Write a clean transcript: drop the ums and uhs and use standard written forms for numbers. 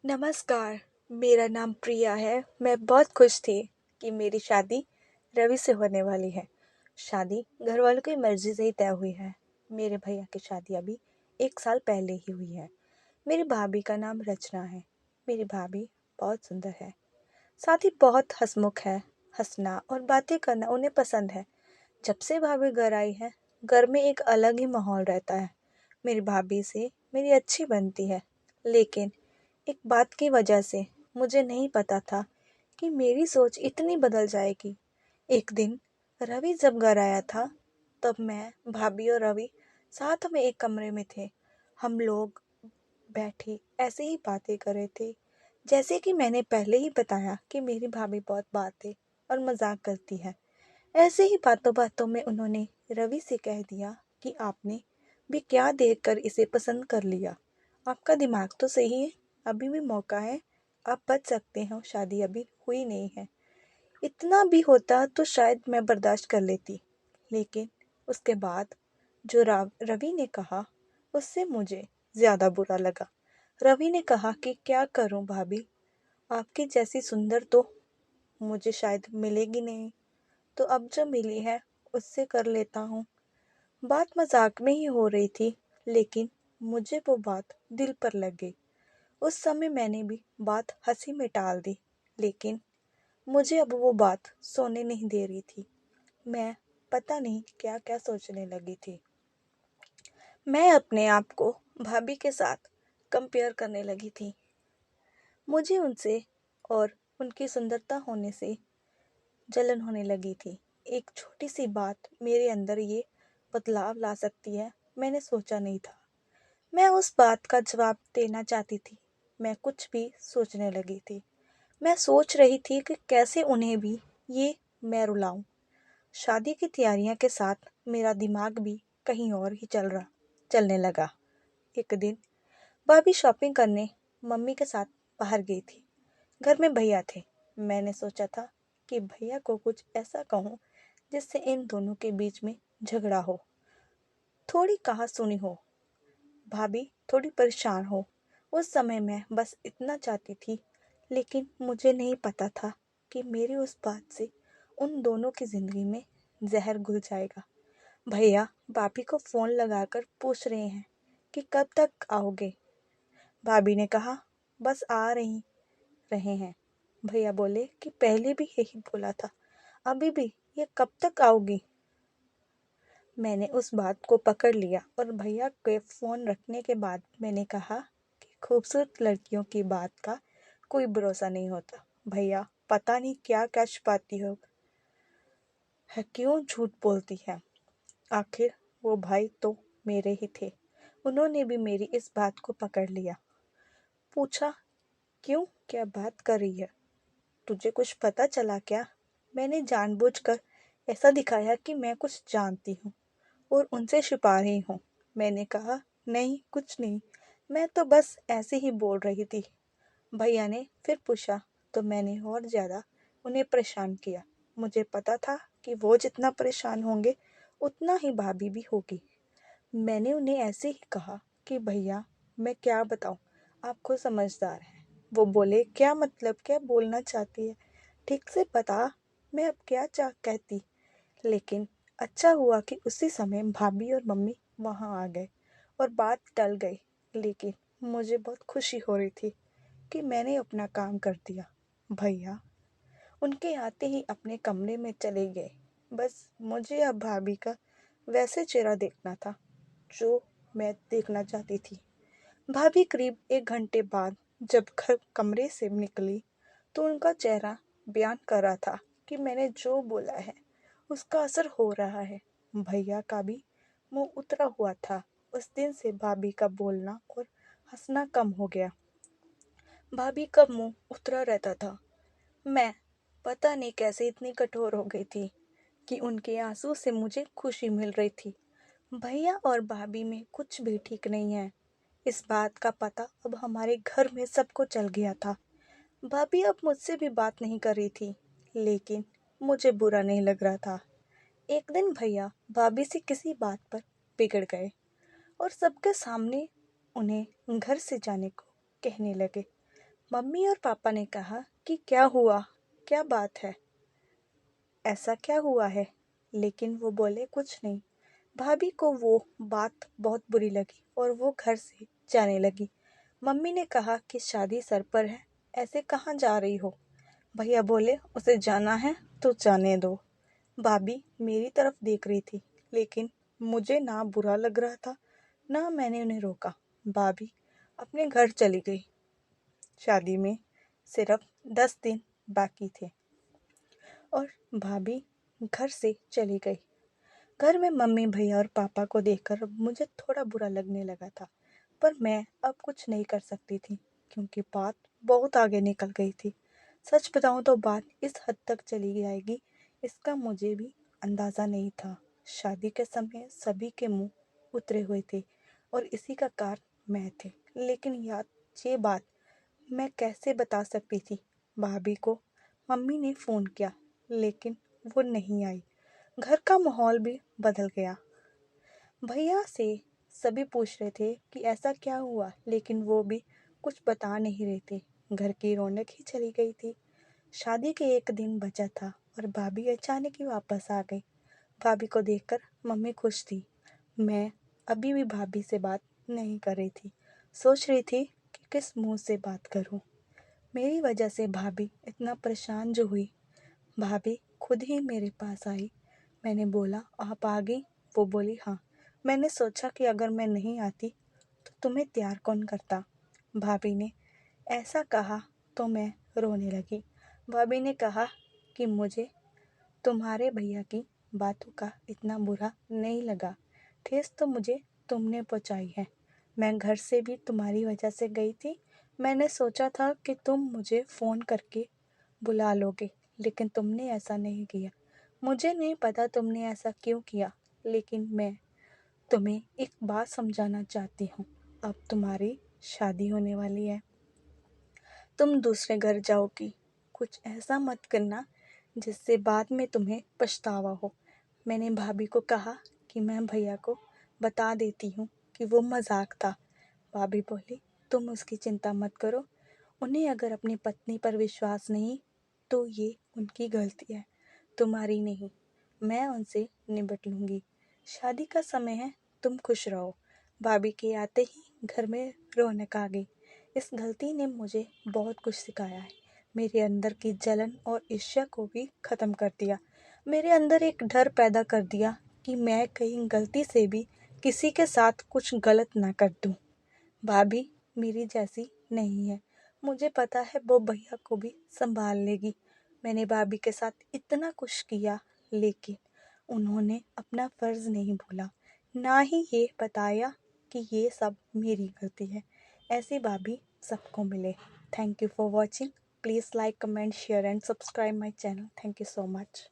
नमस्कार, मेरा नाम प्रिया है। मैं बहुत खुश थी कि मेरी शादी रवि से होने वाली है। शादी घर वालों की मर्ज़ी से ही तय हुई है। मेरे भैया की शादी अभी 1 साल पहले ही हुई है। मेरी भाभी का नाम रचना है। मेरी भाभी बहुत सुंदर है, साथ ही बहुत हँसमुख है। हँसना और बातें करना उन्हें पसंद है। जब से भाभी घर आई है, घर में एक अलग ही माहौल रहता है। मेरी भाभी से मेरी अच्छी बनती है, लेकिन एक बात की वजह से मुझे नहीं पता था कि मेरी सोच इतनी बदल जाएगी। एक दिन रवि जब घर आया था, तब मैं, भाभी और रवि साथ में एक कमरे में थे। हम लोग बैठे ऐसे ही बातें कर रहे थे। जैसे कि मैंने पहले ही बताया कि मेरी भाभी बहुत बातें और मजाक करती है। ऐसे ही बातों बातों में उन्होंने रवि से कह दिया कि आपने भी क्या देखकर इसे पसंद कर लिया। आपका दिमाग तो सही है, अभी भी मौका है, आप बच सकते हो, शादी अभी हुई नहीं है। इतना भी होता तो शायद मैं बर्दाश्त कर लेती, लेकिन उसके बाद जो रवि ने कहा, उससे मुझे ज़्यादा बुरा लगा। रवि ने कहा कि क्या करूं भाभी, आपकी जैसी सुंदर तो मुझे शायद मिलेगी नहीं, तो अब जो मिली है उससे कर लेता हूँ। बात मजाक में ही हो रही थी, लेकिन मुझे वो बात दिल पर लग गई। उस समय मैंने भी बात हंसी में टाल दी, लेकिन मुझे अब वो बात सोने नहीं दे रही थी। मैं पता नहीं क्या क्या सोचने लगी थी। मैं अपने आप को भाभी के साथ कंपेयर करने लगी थी। मुझे उनसे और उनकी सुंदरता होने से जलन होने लगी थी। एक छोटी सी बात मेरे अंदर ये बदलाव ला सकती है, मैंने सोचा नहीं था। मैं उस बात का जवाब देना चाहती थी। मैं कुछ भी सोचने लगी थी। मैं सोच रही थी कि कैसे उन्हें भी ये मैं रुलाऊं। शादी की तैयारियां के साथ मेरा दिमाग भी कहीं और ही चलने लगा। एक दिन भाभी शॉपिंग करने मम्मी के साथ बाहर गई थी। घर में भैया थे। मैंने सोचा था कि भैया को कुछ ऐसा कहूं जिससे इन दोनों के बीच में झगड़ा हो, थोड़ी कहा सुनी हो, भाभी थोड़ी परेशान हो। उस समय मैं बस इतना चाहती थी, लेकिन मुझे नहीं पता था कि मेरी उस बात से उन दोनों की जिंदगी में जहर घुल जाएगा। भैया भाभी को फोन लगाकर पूछ रहे हैं कि कब तक आओगे। भाभी ने कहा बस आ रही रहे हैं। भैया बोले कि पहले भी यही बोला था, अभी भी ये कब तक आओगी। मैंने उस बात को पकड़ लिया और भैया के फ़ोन रखने के बाद मैंने कहा कि खूबसूरत लड़कियों की बात का कोई भरोसा नहीं होता। भैया पता नहीं क्या क्या छुपाती हो है, क्यों झूठ बोलती है। आखिर वो भाई तो मेरे ही थे। उन्होंने भी मेरी इस बात को पकड़ लिया। पूछा क्यों, क्या बात कर रही है, तुझे कुछ पता चला क्या। मैंने जानबूझकर ऐसा दिखाया कि मैं कुछ जानती हूँ और उनसे छिपा रही हूँ। मैंने कहा नहीं, कुछ नहीं, मैं तो बस ऐसे ही बोल रही थी। भैया ने फिर पूछा तो मैंने और ज़्यादा उन्हें परेशान किया। मुझे पता था कि वो जितना परेशान होंगे उतना ही भाभी भी होगी। मैंने उन्हें ऐसे ही कहा कि भैया मैं क्या बताऊँ, आप खुद समझदार हैं। वो बोले क्या मतलब, क्या बोलना चाहती है, ठीक से बता, मैं अब क्या चाह कहती। लेकिन अच्छा हुआ कि उसी समय भाभी और मम्मी वहाँ आ गए और बात टल गई। लेकिन मुझे बहुत खुशी हो रही थी कि मैंने अपना काम कर दिया। भैया उनके आते ही अपने कमरे में चले गए। बस मुझे अब भाभी का वैसे चेहरा देखना था जो मैं देखना चाहती थी। भाभी करीब 1 घंटे बाद जब घर कमरे से निकली तो उनका चेहरा बयान कर रहा था कि मैंने जो बोला है उसका असर हो रहा है। भैया का भी मुंह उतरा हुआ था। उस दिन से भाभी का बोलना और हंसना कम हो गया। भाभी का मुंह उतरा रहता था। मैं पता नहीं कैसे इतनी कठोर हो गई थी कि उनके आंसू से मुझे खुशी मिल रही थी। भैया और भाभी में कुछ भी ठीक नहीं है, इस बात का पता अब हमारे घर में सबको चल गया था। भाभी अब मुझसे भी बात नहीं कर रही थी, लेकिन मुझे बुरा नहीं लग रहा था। एक दिन भैया भाभी से किसी बात पर बिगड़ गए और सबके सामने उन्हें घर से जाने को कहने लगे। मम्मी और पापा ने कहा कि क्या हुआ, क्या बात है, ऐसा क्या हुआ है? लेकिन वो बोले कुछ नहीं। भाभी को वो बात बहुत बुरी लगी और वो घर से जाने लगी। मम्मी ने कहा कि शादी सर पर है, ऐसे कहाँ जा रही हो? भैया बोले उसे जाना है तो जाने दो। भाभी मेरी तरफ देख रही थी, लेकिन मुझे ना बुरा लग रहा था, ना मैंने उन्हें रोका। भाभी अपने घर चली गई। शादी में सिर्फ 10 दिन बाकी थे और भाभी घर से चली गई। घर में मम्मी भैया और पापा को देखकर मुझे थोड़ा बुरा लगने लगा था, पर मैं अब कुछ नहीं कर सकती थी क्योंकि बात बहुत आगे निकल गई थी। सच बताऊं तो बात इस हद तक चली जाएगी इसका मुझे भी अंदाज़ा नहीं था। शादी के समय सभी के मुंह उतरे हुए थे और इसी का कारण मैं थे। लेकिन यार ये बात मैं कैसे बता सकती थी भाभी को? मम्मी ने फ़ोन किया, लेकिन वो नहीं आई। घर का माहौल भी बदल गया। भैया से सभी पूछ रहे थे कि ऐसा क्या हुआ, लेकिन वो भी कुछ बता नहीं रहे थे। घर की रौनक ही चली गई थी। शादी के एक दिन बचा था और भाभी अचानक ही वापस आ गई। भाभी को देखकर मम्मी खुश थी। मैं अभी भी भाभी से बात नहीं कर रही थी। सोच रही थी कि किस मुंह से बात करूं। मेरी वजह से भाभी इतना परेशान जो हुई। भाभी खुद ही मेरे पास आई। मैंने बोला आप आ गई? वो बोली हाँ। मैंने सोचा कि अगर मैं नहीं आती तो तुम्हें तैयार कौन करता। भाभी ने ऐसा कहा तो मैं रोने लगी। भाभी ने कहा कि मुझे तुम्हारे भैया की बातों का इतना बुरा नहीं लगा। ठेस तो मुझे तुमने पहुंचाई है। मैं घर से भी तुम्हारी वजह से गई थी। मैंने सोचा था कि तुम मुझे फ़ोन करके बुला लोगे, लेकिन तुमने ऐसा नहीं किया। मुझे नहीं पता तुमने ऐसा क्यों किया, लेकिन मैं तुम्हें एक बात समझाना चाहती हूँ। अब तुम्हारी शादी होने वाली है, तुम दूसरे घर जाओगी। कुछ ऐसा मत करना जिससे बाद में तुम्हें पछतावा हो। मैंने भाभी को कहा कि मैं भैया को बता देती हूँ कि वो मजाक था। भाभी बोली तुम उसकी चिंता मत करो। उन्हें अगर अपनी पत्नी पर विश्वास नहीं तो ये उनकी गलती है, तुम्हारी नहीं। मैं उनसे निपट लूँगी। शादी का समय है, तुम खुश रहो। भाभी के आते ही घर में रौनक आ गई। इस गलती ने मुझे बहुत कुछ सिखाया है। मेरे अंदर की जलन और ईर्ष्या को भी ख़त्म कर दिया। मेरे अंदर एक डर पैदा कर दिया कि मैं कहीं गलती से भी किसी के साथ कुछ गलत ना कर दूँ। भाभी मेरी जैसी नहीं है। मुझे पता है वो भैया को भी संभाल लेगी। मैंने भाभी के साथ इतना कुछ किया, लेकिन उन्होंने अपना फर्ज नहीं भूला, ना ही ये बताया कि ये सब मेरी गलती है। ऐसी भाभी सबको मिले। Thank you for watching. Please like, comment, share and subscribe my channel. Thank you so much.